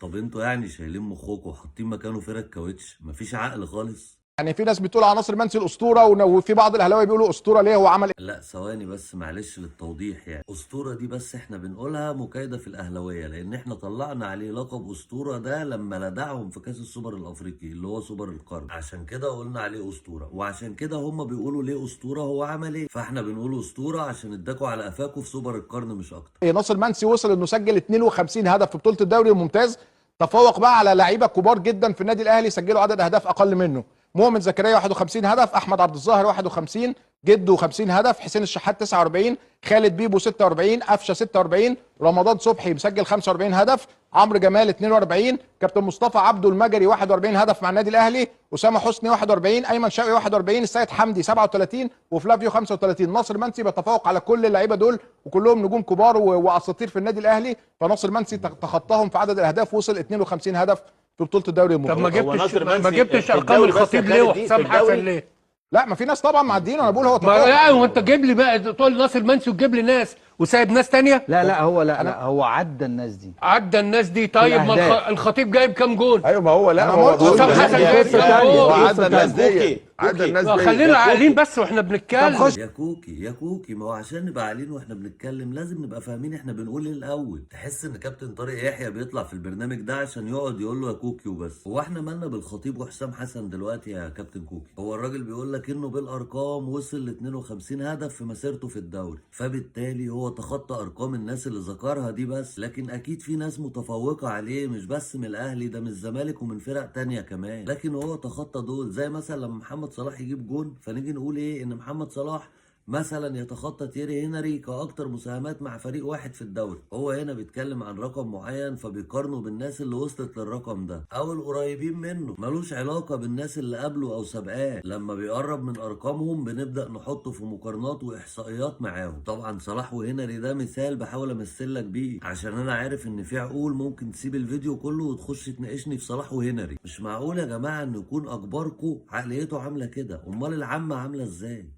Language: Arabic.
طب انتوا يعني شايلين مخكم وحاطين مكانه فرق كاوتش، مفيش عقل خالص. يعني في ناس بتقول على ناصر منسي الاسطوره، وفي بعض الاهلاويه بيقولوا اسطوره ليه، هو عمل لا ثواني بس معلش للتوضيح، يعني اسطوره دي بس احنا بنقولها مكايده في الاهلاويه، لان احنا طلعنا عليه لقب اسطوره ده لما لدعهم في كاس السوبر الافريقي اللي هو سوبر القرن، عشان كده قلنا عليه اسطوره، وعشان كده هم بيقولوا ليه اسطوره هو عمل ايه، فاحنا بنقول اسطوره عشان اداكوا على قفاكوا في سوبر القرن مش اكتر. ايه. ناصر منسي وصل انه سجل 52 هدف في بطوله الدوري الممتاز، تفوق بقى على لعيبه كبار جدا في النادي الاهلي سجلوا عدد اهداف اقل منه. مؤمن زكريا 51 هدف، احمد عبد الظاهر 51، جده 50 هدف، حسين الشحات 49، خالد بيبو 46، قفشه 46، رمضان صبحي مسجل 45 هدف، عمرو جمال 42، كابتن مصطفى عبده المجري 41 هدف مع النادي الاهلي، اسامه حسني 41، ايمن شوقي 41، السيد حمدي 37، وفلافيو 35. ناصر منسي بيتفوق على كل اللعيبه دول، وكلهم نجوم كبار واساطير في النادي الاهلي، فناصر منسي تخطاهم في عدد الاهداف، وصل 52 هدف في بطوله الدوري طب ما الممتاز. هو جبتش ناصر ما منسي جبتش في ارقام الدوري بس يا الخطيب ليه خالد دي في وحسام حسن الدوري. ليه؟ لا، ما في ناس طبعا معديين، انا بقول هو ما تفوق. لا وانت جيب لي بقى تقول ناصر منسي وتجيب لي ناس وسايب ناس تانية. لا هو أنا- هو عدى الناس دي. عدى الناس دي. طيب ما الأهداف. الخطيب جايب كام جول؟ ايوه ما هو لا أنا هو ما قلتش بيقول حسام ده حسن هي جايب قصة كام تانية. جول؟ هو عدى قصة الناس تانية. دي، عدى الناس دي. خلينا عاقلين بس واحنا بنتكلم. خش. يا كوكي يا كوكي، ما هو عشان نبقى عاقلين واحنا بنتكلم لازم نبقى فاهمين احنا بنقول ايه الاول. تحس ان كابتن طارق يحيى بيطلع في البرنامج ده عشان يقعد يقول له يا كوكي وبس. هو احنا مالنا بالخطيب وحسام حسن دلوقتي يا كابتن كوكي؟ هو الراجل بيقول لك انه بالارقام وصل ل 52 هدف في مسيرته في الدوري، فبالتالي هو تخطى ارقام الناس اللي ذكرها دي بس، لكن اكيد في ناس متفوقه عليه مش بس من الاهلي، ده من الزمالك ومن فرق تانية كمان، لكن هو تخطى دول. زي مثلا لما محمد صلاح يجيب جون فنيجي نقول ايه، ان محمد صلاح مثلا يتخطى تيري هنري كاكتر مساهمات مع فريق واحد في الدوري. هو هنا بيتكلم عن رقم معين فبيقارنه بالناس اللي وصلت للرقم ده او القريبين منه، ملوش علاقه بالناس اللي قبله او سبقاه. لما بيقرب من ارقامهم بنبدا نحطه في مقارنات واحصائيات معاهم. طبعا صلاح وهنري ده مثال بحاول امثلك بيه، عشان انا عارف ان في عقول ممكن تسيب الفيديو كله وتخش تناقشني في صلاح وهنري. مش معقول يا جماعه ان يكون اكبركم عقليته عامله كده، امال العامه عامله ازاي؟